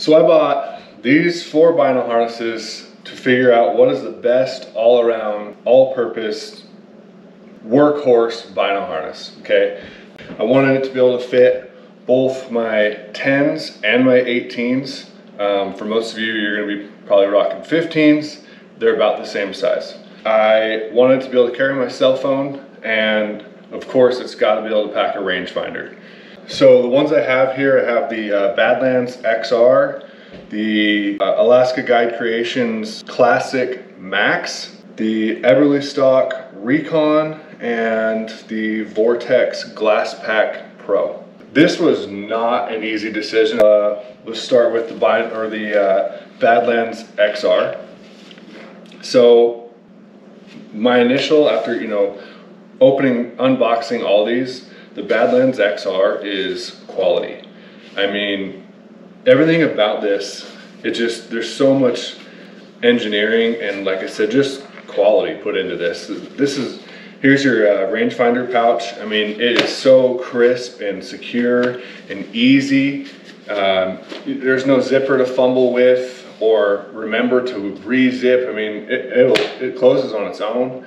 So I bought these 4 bino harnesses to figure out what is the best all-around, all-purpose, workhorse bino harness, okay? I wanted it to be able to fit both my 10s and my 18s. For most of you, you're gonna be probably rocking 15s. They're about the same size. I wanted to be able to carry my cell phone, and of course, it's gotta be able to pack a rangefinder. So the ones I have here, I have the Badlands XR, the Alaska Guide Creations Classic Max, the Eberlestock Recon, and the Vortex Glass Pack Pro. This was not an easy decision. Let's start with the Badlands XR. So my initial, after unboxing all these, the Badlands XR is quality. I mean, everything about this, there's so much engineering and, like I said, just quality put into this. Here's your rangefinder pouch. I mean, it is so crisp and secure and easy. There's no zipper to fumble with or remember to re-zip. I mean, it closes on its own.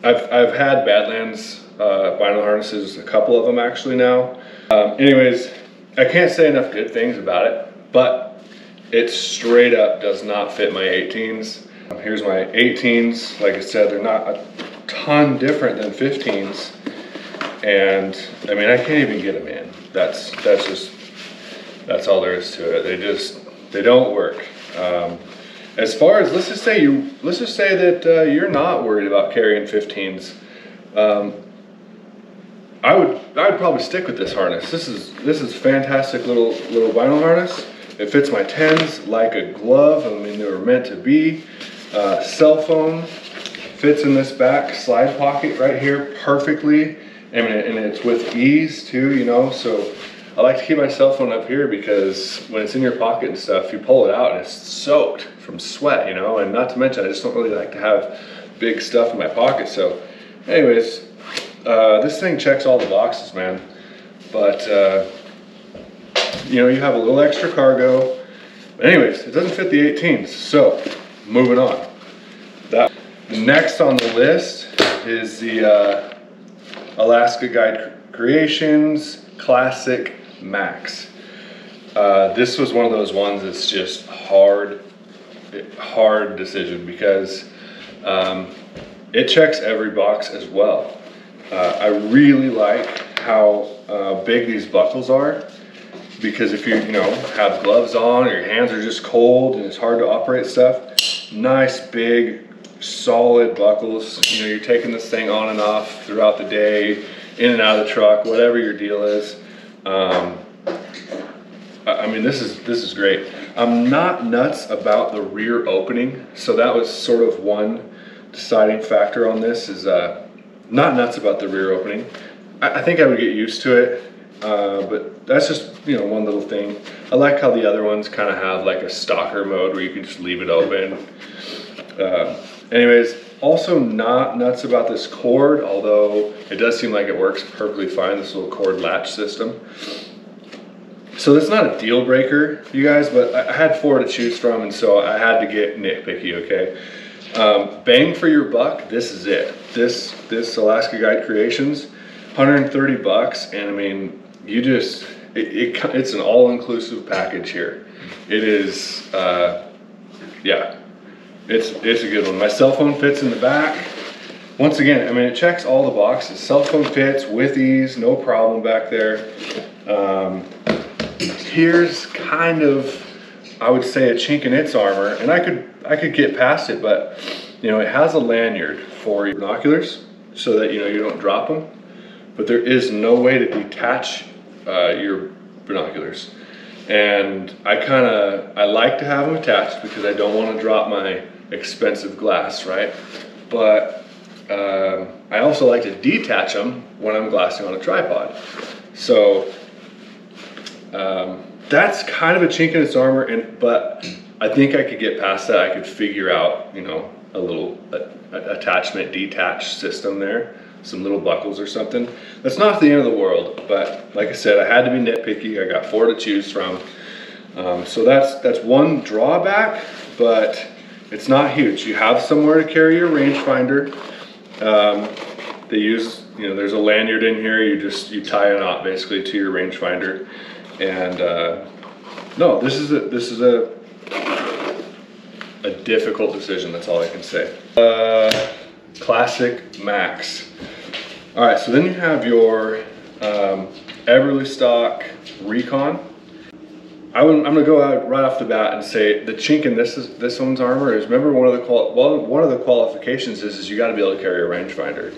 I've had Badlands bino harnesses, a couple of them actually now. Anyways, I can't say enough good things about it, but it straight up does not fit my 18s. Here's my 18s. Like I said, they're not a ton different than 15s. And I mean, I can't even get them in. That's all there is to it. They don't work. As far as, let's just say that you're not worried about carrying 15s. I'd probably stick with this harness. This is fantastic little vinyl harness. It fits my 10s like a glove. I mean, they were meant to be. Cell phone fits in this back slide pocket right here perfectly. I mean, and it's with ease too, so I like to keep my cell phone up here because when it's in your pocket and stuff, you pull it out and it's soaked from sweat, and not to mention, I just don't really like to have big stuff in my pocket. So anyways, this thing checks all the boxes, man. But, you have a little extra cargo. But anyways, it doesn't fit the 18s. So moving on. Next on the list is the Alaska Guide Creations Classic Max. This was one of those ones that's just hard decision because it checks every box as well. I really like how big these buckles are, because if you have gloves on or your hands are just cold and it's hard to operate stuff, nice big solid buckles. You're taking this thing on and off throughout the day, in and out of the truck, whatever your deal is. I mean, this is great. I'm not nuts about the rear opening, so that was sort of one deciding factor on this, is not nuts about the rear opening. I think I would get used to it, but that's just one little thing. I like how the other ones kind of have like a stalker mode where you can just leave it open. Anyways, also not nuts about this cord, although it does seem like it works perfectly fine, this little cord latch system. So that's not a deal breaker, you guys, but I had 4 to choose from, and so I had to get nitpicky, okay? Bang for your buck, this is it. This Alaska Guide Creations, 130 bucks, and I mean, it's an all-inclusive package here. It is, yeah. It's a good one. My cell phone fits in the back. Once again, I mean, it checks all the boxes. Cell phone fits with ease, no problem back there. Here's kind of, I would say, a chink in its armor, and I could get past it, but it has a lanyard for your binoculars so that you don't drop them. But there is no way to detach your binoculars. And I like to have them attached because I don't want to drop my expensive glass, right? But I also like to detach them when I'm glassing on a tripod. So that's kind of a chink in its armor, but I think I could get past that. I could figure out, a little attachment detach system there, some little buckles or something. That's not the end of the world, but like I said, I had to be nitpicky. I got 4 to choose from. So that's one drawback, but it's not huge. You have somewhere to carry your rangefinder. They use, you know, there's a lanyard in here. You tie a knot basically to your rangefinder, and no, this is a difficult decision. That's all I can say. Classic Max. All right, so then you have your Eberlestock Recon. I'm gonna go out right off the bat and say the chink in this one's armor is, remember, one of the qualifications is you got to be able to carry a rangefinder.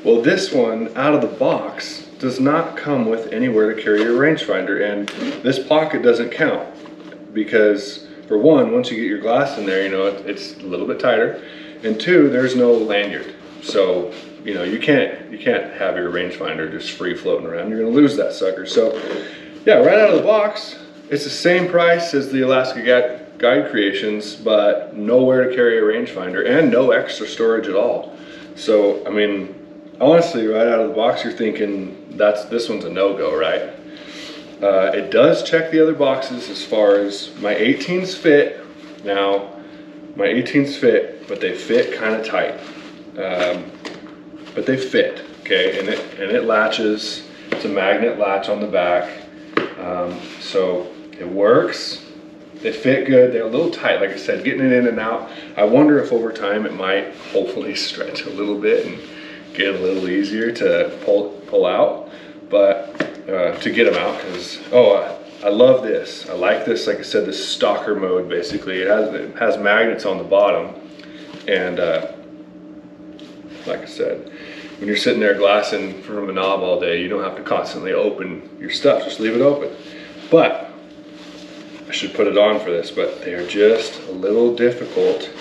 Well, this one out of the box does not come with anywhere to carry your rangefinder, and this pocket doesn't count because, for one, once you get your glass in there, you know it's a little bit tighter, and two, there's no lanyard. So you know you can't have your rangefinder just free floating around. You're gonna lose that sucker. So yeah, right out of the box, it's the same price as the Alaska Guide Creations, but nowhere to carry a rangefinder and no extra storage at all. So I mean, honestly, right out of the box, you're thinking this one's a no-go, right? It does check the other boxes as far as my 18s fit. Now, my 18s fit, but they fit kind of tight. But they fit, okay? And it latches. It's a magnet latch on the back. So it works. They fit good. They're a little tight, like I said, getting it in and out. I wonder if over time it might hopefully stretch a little bit and get a little easier to pull out, but to get them out, because I love this. I like this, like I said, this stalker mode. Basically it has magnets on the bottom, and like I said, when you're sitting there glassing from a knob all day, you don't have to constantly open your stuff, just leave it open. But I should put it on for this, but they're just a little difficult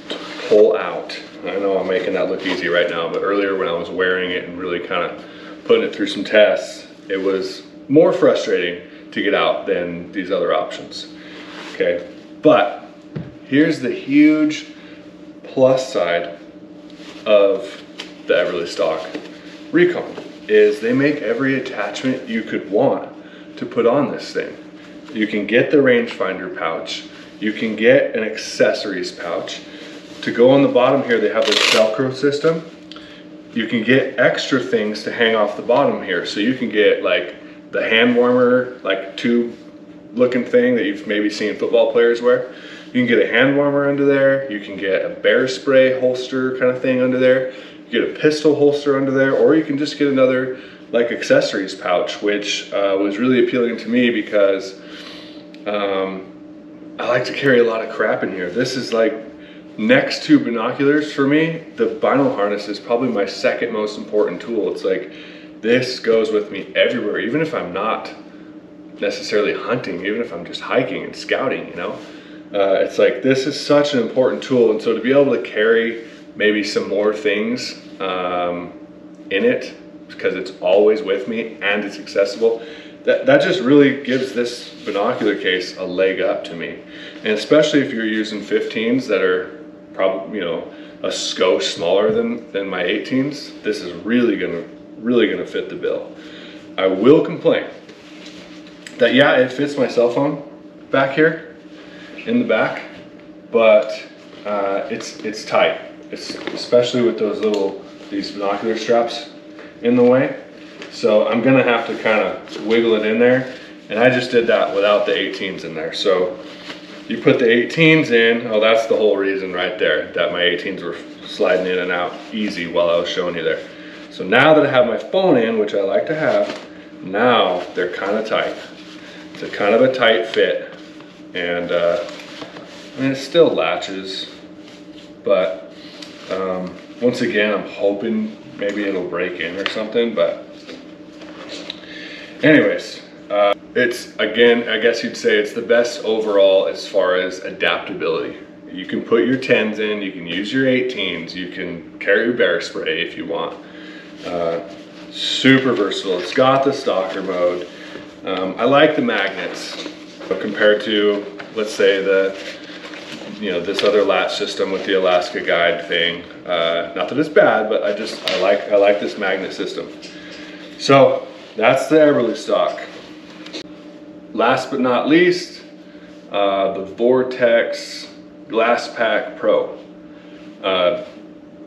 to pull out. I know I'm making that look easy right now, but earlier when I was wearing it and really kind of putting it through some tests, it was more frustrating to get out than these other options. Okay, but here's the huge plus side of the Eberlestock Recon is they make every attachment you could want to put on this thing. You can get the rangefinder pouch, you can get an accessories pouch. To go on the bottom here, they have this Velcro system. You can get extra things to hang off the bottom here. So you can get like the hand warmer, like tube looking thing that you've maybe seen football players wear. You can get a hand warmer under there. You can get a bear spray holster kind of thing under there. You get a pistol holster under there, or you can just get another like accessories pouch, which was really appealing to me because I like to carry a lot of crap in here. This is like, next to binoculars for me, the bino harness is probably my second most important tool. It's like, this goes with me everywhere, even if I'm not necessarily hunting, even if I'm just hiking and scouting, you know? It's like, this is such an important tool. And so to be able to carry maybe some more things in it, because it's always with me and it's accessible, that just really gives this binocular case a leg up to me. And especially if you're using 15s that are probably, you know, a skosh smaller than my 18s, this is really gonna fit the bill. I will complain that, yeah, it fits my cell phone back here in the back, but it's tight. It's especially with these binocular straps in the way. So I'm gonna have to kind of wiggle it in there, and I just did that without the 18s in there. So you put the 18s in, oh, that's the whole reason right there, that my 18s were sliding in and out easy while I was showing you there. So now that I have my phone in, which I like to have, now they're kind of tight. It's a kind of a tight fit, and I mean, it still latches, but once again, I'm hoping maybe it'll break in or something, but anyways, it's, again, I guess you'd say it's the best overall as far as adaptability. You can put your 10s in, you can use your 18s, you can carry your bear spray if you want. Super versatile. It's got the stalker mode. I like the magnets compared to, let's say, this other latch system with the Alaska Guide thing. Not that it's bad, but I like this magnet system. So that's the Eberlestock. Last but not least, the Vortex Glass Pack Pro.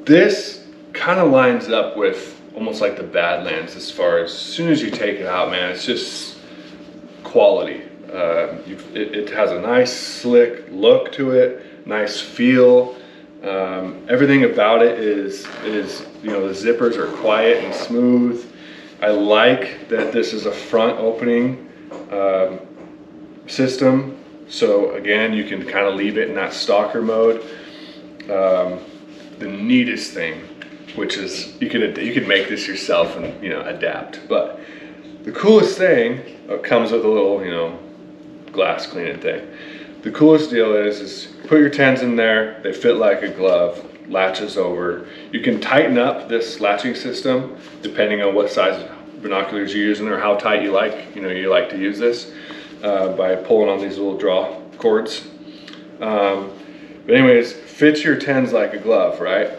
This kind of lines up with almost like the Badlands as far as soon as you take it out, man, it's just quality. It has a nice slick look to it, nice feel. Everything about it is, you know, the zippers are quiet and smooth. I like that this is a front opening system. So again, you can kind of leave it in that stalker mode. The neatest thing, which is you can make this yourself and, you know, adapt. But the coolest thing comes with a little, you know, glass cleaning thing. The coolest deal is put your 10s in there. They fit like a glove, latches over. You can tighten up this latching system depending on what size binoculars you're using or how tight you like to use this by pulling on these little draw cords. But anyways, fits your 10s like a glove, right?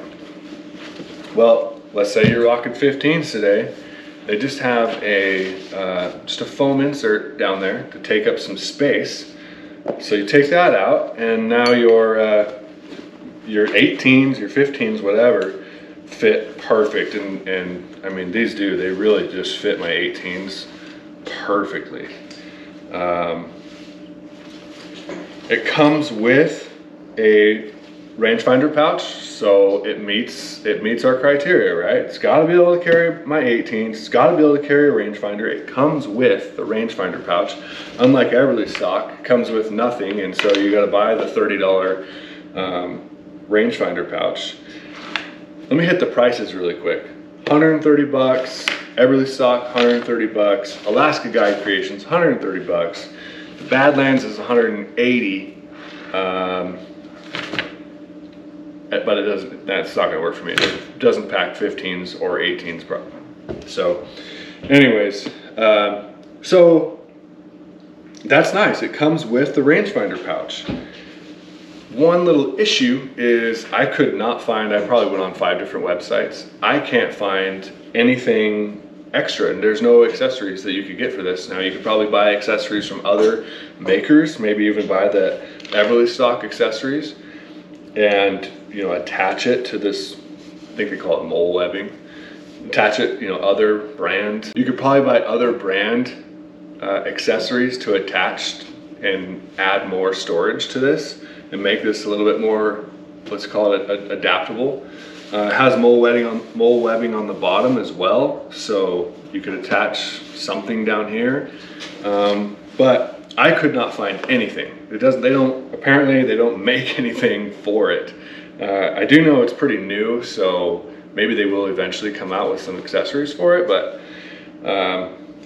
Well, let's say you're rocking 15s today. They just have just a foam insert down there to take up some space. So you take that out, and now your 18s, your 15s, whatever, fit perfect. And I mean, they really just fit my 18s perfectly. It comes with a rangefinder pouch, so it meets our criteria, right? It's got to be able to carry my 18s. It's got to be able to carry a rangefinder. It comes with the rangefinder pouch. Unlike Eberlestock, it comes with nothing, and so you got to buy the $30 rangefinder pouch. Let me hit the prices really quick. 130 bucks. Eberlestock, 130 bucks. Alaska Guide Creations, 130 bucks. The Badlands is 180. But that's not gonna work for me. It doesn't pack 15s or 18s probably. So anyways, so that's nice. It comes with the rangefinder pouch. One little issue is I could not find, I probably went on 5 different websites. I can't find anything extra, and there's no accessories that you could get for this. Now you could probably buy accessories from other makers, maybe even buy the Eberlestock accessories and, you know, attach it to this, I think they call it mole webbing. Attach it, you know, other brand. You could probably buy other brand accessories to attach and add more storage to this and make this a little bit more, let's call it adaptable. It has mole webbing on the bottom as well, so you could attach something down here. But I could not find anything. Apparently they don't make anything for it. I do know it's pretty new, so maybe they will eventually come out with some accessories for it, but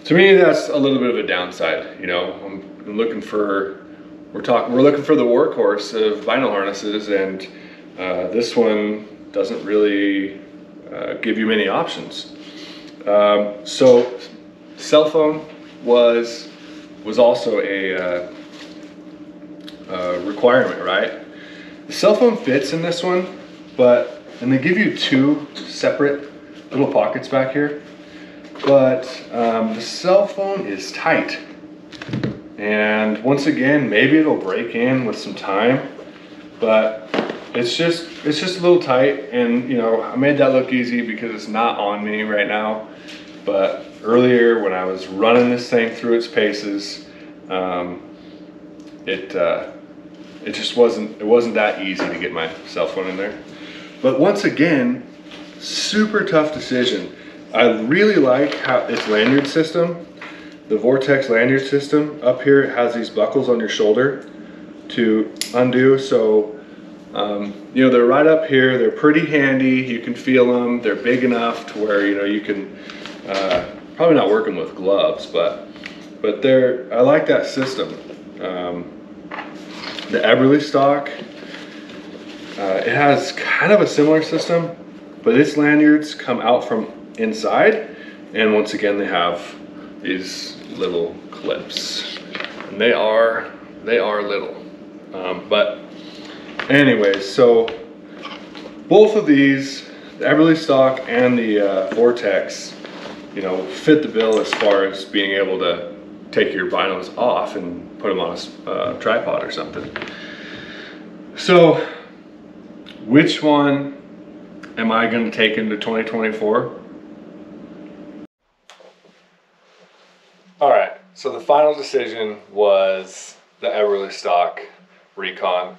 to me that's a little bit of a downside. You know, I'm looking for, we're looking for the workhorse of vinyl harnesses, and this one doesn't really give you many options. So cell phone was also a requirement, right? The cell phone fits in this one, and they give you 2 separate little pockets back here, but the cell phone is tight. And once again, maybe it'll break in with some time, but it's just a little tight. And you know, I made that look easy because it's not on me right now, but earlier when I was running this thing through its paces, it just wasn't that easy to get my cell phone in there. But once again, super tough decision. I really like how its lanyard system, the Vortex lanyard system. Up here it has these buckles on your shoulder to undo. So you know, they're right up here. They're pretty handy. You can feel them. They're big enough to where, you know, you can probably not working with gloves, but I like that system. The Eberlestock, it has kind of a similar system, but its lanyards come out from inside, and once again they have these little clips, and they are little. But anyways, so both of these, the Eberlestock and the Vortex, you know, fit the bill as far as being able to take your binos off and put them on a tripod or something. So which one am I going to take into 2024? All right, so the final decision was the Eberlestock Recon.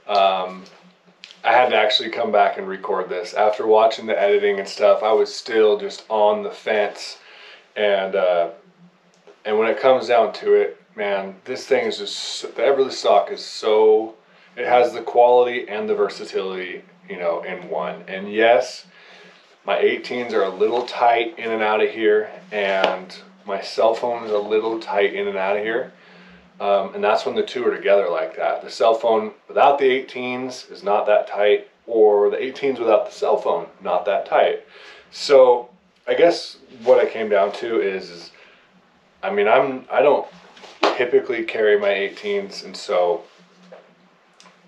I had to actually come back and record this. After watching the editing and stuff, I was still just on the fence. And when it comes down to it, man, this thing is just, the Eberlestock is so, it has the quality and the versatility, you know, in one. And yes, my 18s are a little tight in and out of here, and my cell phone is a little tight in and out of here. And that's when the two are together like that. The cell phone without the 18s is not that tight, or the 18s without the cell phone, not that tight. So I guess what I came down to is I mean, I don't typically carry my 18s, and so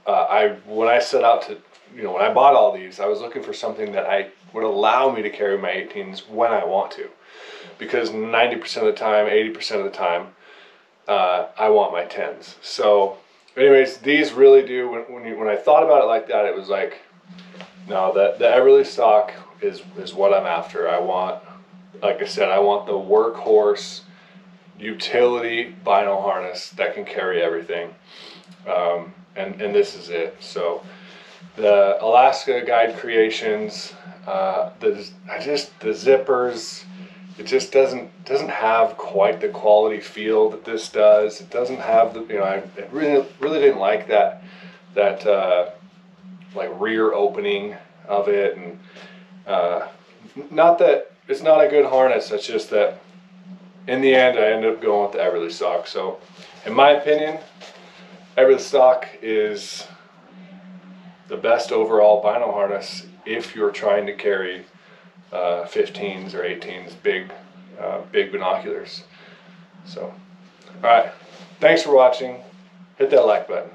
when I set out to, you know, when I bought all these, I was looking for something that would allow me to carry my 18s when I want to, because 90% of the time, 80% of the time, I want my 10s. So anyways, these really do, when I thought about it like that, it was like, no, the Eberlestock is what I'm after. I want, like I said, I want the workhorse utility bino harness that can carry everything. And this is it. So the Alaska Guide Creations, the zippers, it just doesn't have quite the quality feel that this does. It doesn't have the, you know, I really didn't like that like rear opening of it, and not that it's not a good harness. It's just that in the end I ended up going with the Eberlestock. So in my opinion, Eberlestock is the best overall bino harness if you're trying to carry 15s or 18s, big binoculars. So, all right, thanks for watching. Hit that like button.